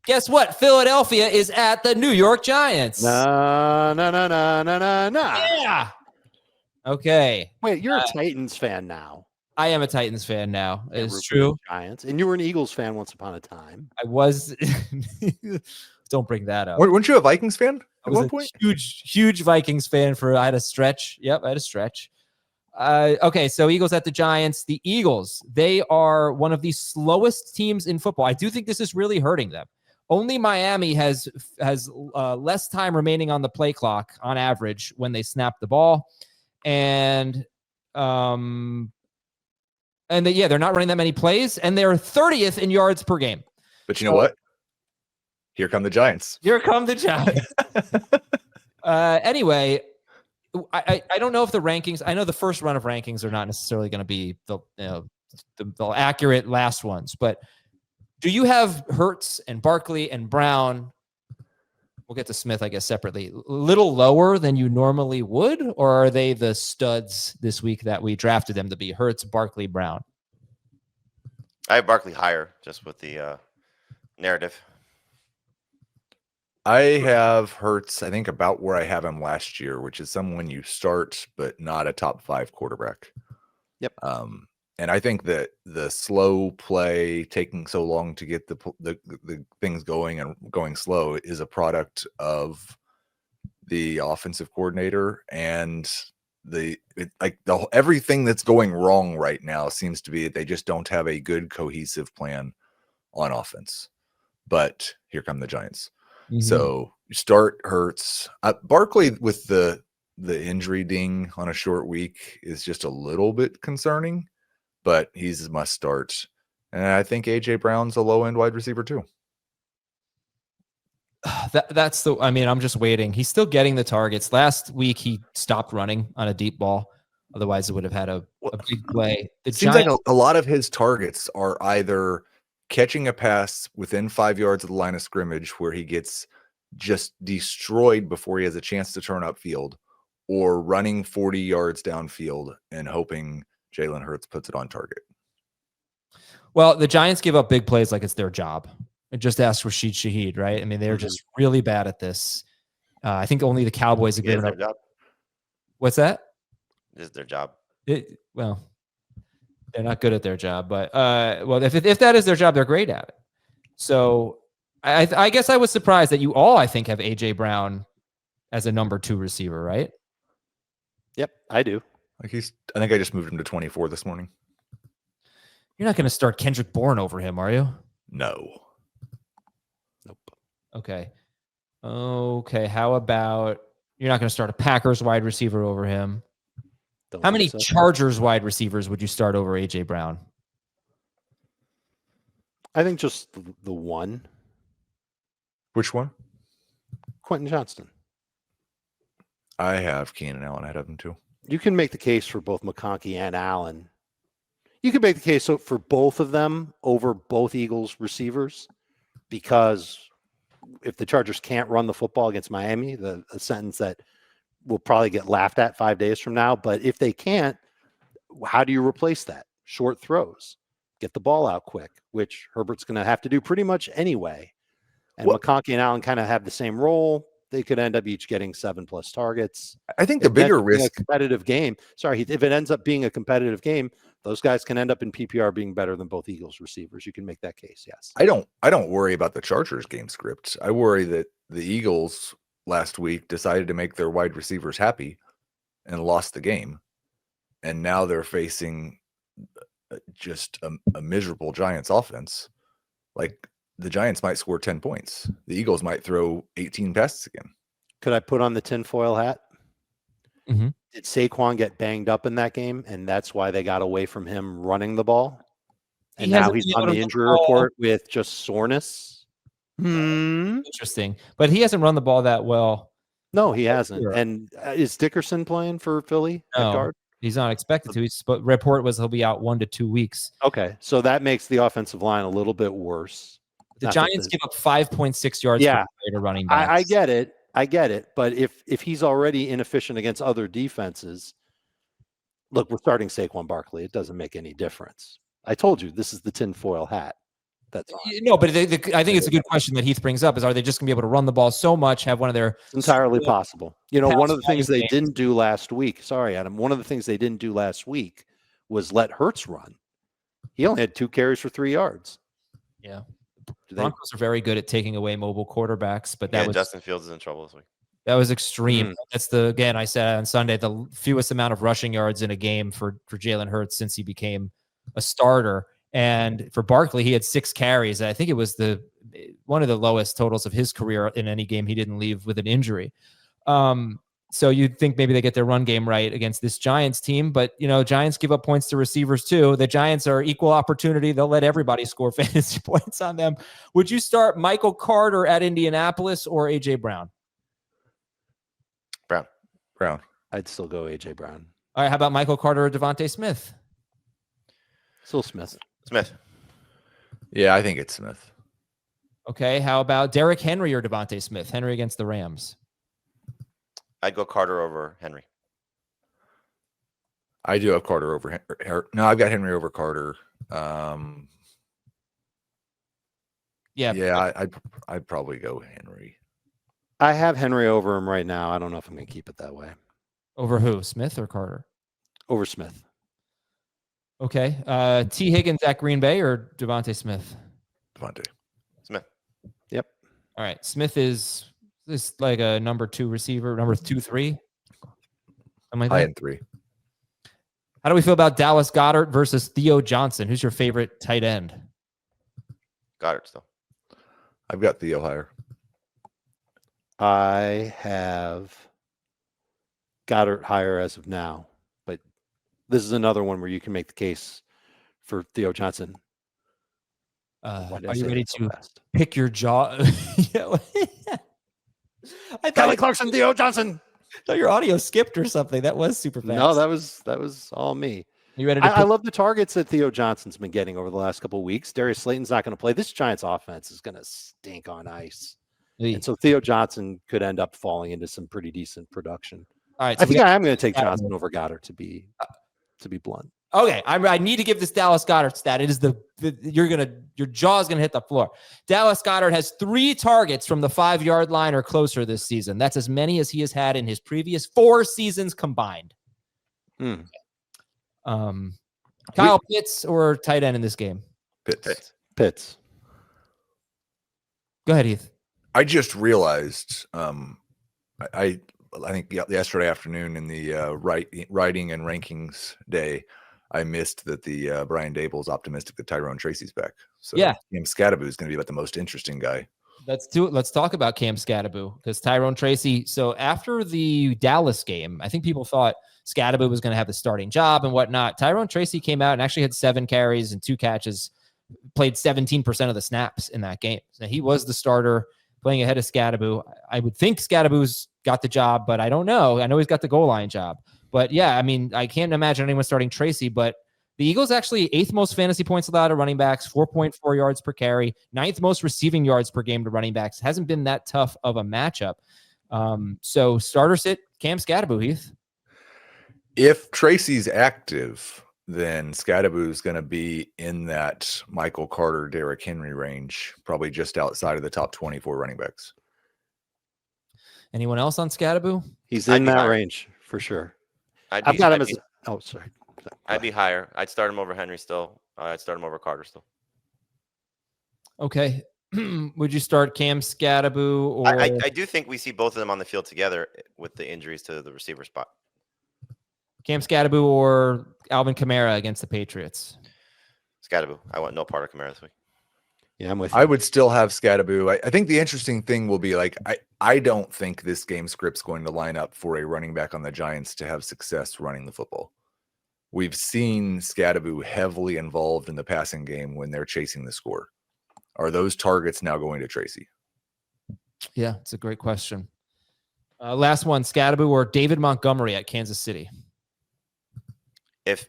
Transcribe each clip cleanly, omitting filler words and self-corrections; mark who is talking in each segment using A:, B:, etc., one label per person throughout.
A: Guess what? Philadelphia is at the New York Giants.
B: No.
A: Yeah. Okay.
B: Wait, you're a Titans fan now.
A: I am a Titans fan now. It's true.
B: Giants, and you were an Eagles fan once upon a time.
A: I was. Don't bring that up.
C: Weren't you a Vikings fan
A: at one point? Huge Vikings fan I had a stretch. Yep, I had a stretch. Okay, so Eagles at the Giants. The Eagles, they are one of the slowest teams in football. I do think this is really hurting them. Only Miami has less time remaining on the play clock on average when they snap the ball, and they're not running that many plays, and they're 30th in yards per game.
C: But you know what? Here come the Giants.
A: Here come the Giants. Anyway, I don't know if the rankings. I know the first run of rankings are not necessarily going to be the accurate last ones, but do you have Hurts and Barkley and Brown? We'll get to Smith, I guess, separately. A little lower than you normally would, or are they the studs this week that we drafted them to be? Hurts, Barkley, Brown.
D: I have Barkley higher, just with the narrative.
C: I have Hurts, I think, about where I have him last year, which is someone you start, but not a top 5 quarterback.
B: Yep.
C: And I think that the slow play, taking so long to get the things going and going slow, is a product of the offensive coordinator, and everything that's going wrong right now seems to be that they just don't have a good cohesive plan on offense. But here come the Giants. Mm-hmm. So you start Hurts. Barkley with the injury ding on a short week is just a little bit concerning, but he's a must start. And I think A.J. Brown's a low-end wide receiver too.
A: I'm just waiting. He's still getting the targets. Last week, he stopped running on a deep ball. Otherwise, it would have had a big play.
C: It seems like a lot of his targets are either catching a pass within 5 yards of the line of scrimmage where he gets just destroyed before he has a chance to turn upfield, or running 40 yards downfield and hoping Jalen Hurts puts it on target.
A: Well, the Giants give up big plays like it's their job. And just ask Rashid Shaheed, right? I mean, they're just really bad at this. I think only the Cowboys are giving up.
D: Job.
A: What's that?
D: This is their job.
A: Well, they're not good at their job, but if that is their job, they're great at it. So I guess I was surprised that you all, I think, have A.J. Brown as a number 2 receiver, right?
B: Yep, I do.
C: I think I just moved him to 24 this morning.
A: You're not going to start Kendrick Bourne over him, are you?
C: No.
B: Nope.
A: Okay. How about you're not going to start a Packers wide receiver over him? How many Chargers wide receivers would you start over A.J. Brown?
B: I think just the one.
C: Which one?
B: Quentin Johnston.
C: I have Keenan Allen ahead of him too.
B: You can make the case for both McConkey and Allen. You can make the case for both of them over both Eagles receivers, because if the Chargers can't run the football against Miami, a sentence that will probably get laughed at 5 days from now. But if they can't, how do you replace that? Short throws, get the ball out quick, which Herbert's going to have to do pretty much anyway. And McConkey and Allen kind of have the same role. They could end up each getting 7+ targets.
C: I think the bigger risk,
B: a competitive game. Sorry, if it ends up being a competitive game, those guys can end up in PPR being better than both Eagles receivers. You can make that case. Yes.
C: I don't worry about the Chargers game script. I worry that the Eagles last week decided to make their wide receivers happy and lost the game. And now they're facing just a miserable Giants offense. Like, the Giants might score 10 points. The Eagles might throw 18 passes again.
B: Could I put on the tinfoil hat?
A: Mm-hmm.
B: Did Saquon get banged up in that game, and that's why they got away from him running the ball? And now he's on the injury report with just soreness.
A: Interesting. But he hasn't run the ball that well.
B: No, he hasn't. Sure. And is Dickerson playing for Philly at guard?
A: He's not expected to. But report was he'll be out 1 to 2 weeks.
B: Okay, so that makes the offensive line a little bit worse.
A: The Giants give up 5.6 yards per play to running backs.
B: I get it. But if he's already inefficient against other defenses, look, we're starting Saquon Barkley. It doesn't make any difference. I told you this is the tinfoil hat That's all.
A: No, but I think it's a good question that Heath brings up is, are they just going to be able to run the ball so much, have one of their
B: It's entirely possible. You know, one of the
A: value
B: things they
A: games.
B: didn't do last week, sorry, Adam, one of the things they didn't do last week was let Hurts run. He only had 2 carries for 3 yards.
A: Yeah.
B: Do they,
A: Broncos are very good at taking away mobile quarterbacks, but that
D: Yeah,
A: was
D: Justin Fields is in trouble this week.
A: that was extreme. That's again, I said on Sunday, the fewest amount of rushing yards in a game for Jalen Hurts since he became a starter. And for Barkley, he had 6 carries. I think it was one of the lowest totals of his career in any game he didn't leave with an injury. So you'd think maybe they get their run game right against this Giants team, but Giants give up points to receivers too. The Giants are equal opportunity. They'll let everybody score fantasy points on them. Would you start Michael Carter at Indianapolis or AJ Brown?
C: Brown.
B: I'd still go AJ Brown.
A: All right. How about Michael Carter or DeVonta Smith?
B: Still Smith.
D: Smith.
C: Yeah, I think it's Smith.
A: Okay. How about Derrick Henry or DeVonta Smith? Henry against the Rams.
D: I'd go Carter over Henry.
C: I do have Carter over No, I've got Henry over Carter.
A: Yeah.
C: I'd probably go Henry.
B: I have Henry over him right now. I don't know if I'm going to keep it that way.
A: Over who? Smith or Carter?
B: Over Smith.
A: Okay. T. Higgins at Green Bay or DeVonta Smith?
C: DeVonta.
D: Smith.
B: Yep.
A: All right. Smith is this like a number 2 receiver, number 2, 3? Something like
C: High
A: that?
C: end 3.
A: How do we feel about Dallas Goedert versus Theo Johnson? Who's your favorite tight end?
D: Goddard still.
C: I've got Theo higher.
B: I have Goddard higher as of now, but this is another one where you can make the case for Theo Johnson.
A: Are you ready to
B: fast?
A: pick your jaw? I
B: Kelly Clarkson, Theo Johnson.
A: thought your audio skipped or something. That was super fast.
B: No, that was all me.
A: You ready to
B: I love the targets that Theo Johnson's been getting over the last couple of weeks. Darius Slayton's not going to play. This Giants offense is going to stink on ice. And so Theo Johnson could end up falling into some pretty decent production.
A: All right.
B: I think I am going to take Johnson over Goddard to be blunt.
A: Okay, I need to give this Dallas Goedert stat. It is your jaw's gonna hit the floor. Dallas Goedert has 3 targets from the 5-yard line or closer this season. That's as many as he has had in his previous 4 seasons combined. Kyle Pitts or tight end in this game?
B: Pitts.
A: Go ahead, Heath.
C: I just realized I think yesterday afternoon in the writing and rankings day, I missed that the Brian Dable's optimistic that Tyrone Tracy's back. So
A: yeah,
C: Cam Skattebo is going to be about the most interesting guy.
A: Let's talk about Cam Skattebo because Tyrone Tracy. So after the Dallas game, I think people thought Skattebo was going to have the starting job and whatnot. Tyrone Tracy came out and actually had 7 carries and 2 catches, played 17% of the snaps in that game. So he was the starter playing ahead of Skattebo. I would think Skattebo's got the job, but I don't know. I know he's got the goal line job. But yeah, I mean, I can't imagine anyone starting Tracy, but the Eagles actually 8th most fantasy points allowed to running backs, 4.4 yards per carry, 9th most receiving yards per game to running backs. Hasn't been that tough of a matchup. So starter sit Cam Skattebo, Heath.
C: If Tracy's active, then Skattebo is going to be in that Michael Carter, Derrick Henry range, probably just outside of the top 24 running backs.
A: Anyone else on Skattebo?
B: He's in that range for sure. I've got him as. Oh, sorry.
D: I'd be higher. I'd start him over Henry still. I'd start him over Carter still.
A: Okay. Would you start Cam Skattebo or
D: I do think we see both of them on the field together with the injuries to the receiver spot.
A: Cam Skattebo or Alvin Kamara against the Patriots?
D: Skattebo. I want no part of Kamara this week.
B: Yeah, I'm with you.
C: I would still have Skattebo. I think the interesting thing will be I don't think this game script's going to line up for a running back on the Giants to have success running the football. We've seen Skattebo heavily involved in the passing game when they're chasing the score. Are those targets now going to Tracy?
A: Yeah, it's a great question. Last one, Skattebo or David Montgomery at Kansas City?
D: If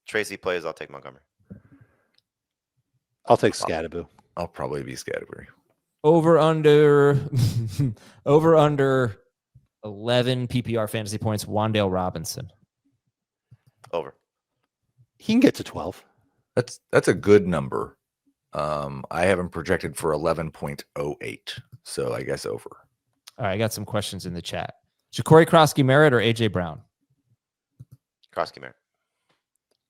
D: Tracy plays, I'll take Montgomery.
B: I'll take Skattebo.
C: I'll probably be Skattebo.
A: Over under 11 PPR fantasy points, Wan'Dale Robinson.
D: Over.
B: He can get to 12.
C: That's a good number. I have him projected for 11.08. So I guess over.
A: All right, I got some questions in the chat. Ja'Cory Krosky-Merritt or AJ Brown?
D: Krosky-Merritt.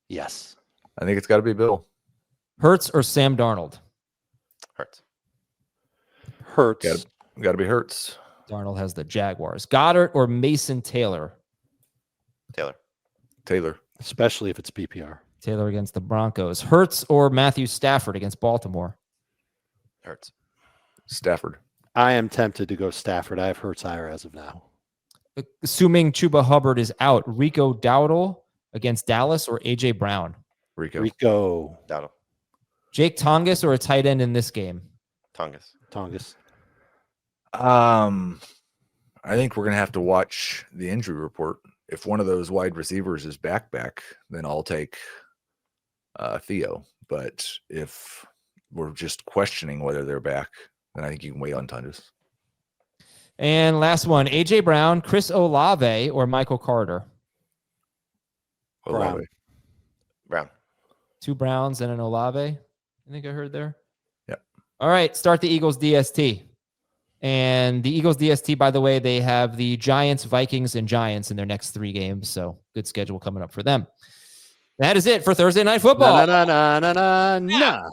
B: Yes.
C: I think it's got to be Bill.
A: Hurts or Sam Darnold?
D: Hurts.
B: Hurts.
C: Got to be Hurts.
A: Darnold has the Jaguars. Goddard or Mason Taylor?
C: Taylor.
B: Especially if it's PPR.
A: Taylor against the Broncos. Hurts or Matthew Stafford against Baltimore?
D: Hurts.
C: Stafford.
B: I am tempted to go Stafford. I have Hurts higher as of now.
A: Assuming Chuba Hubbard is out, Rico Dowdle against Dallas or AJ Brown?
B: Rico.
D: Dowdle.
A: Jake Tongas or a tight end in this game?
D: Tongas.
C: I think we're going to have to watch the injury report. If one of those wide receivers is back, then I'll take Theo. But if we're just questioning whether they're back, then I think you can wait on Tongas.
A: And last one, AJ Brown, Chris Olave, or Michael Carter?
D: Brown.
A: 2 Browns and an Olave, I think I heard there.
C: Yep.
A: All right, start the Eagles DST. And the Eagles DST, by the way, they have the Giants, Vikings, and Giants in their next 3 games. So good schedule coming up for them. That is it for Thursday Night Football.
B: Na.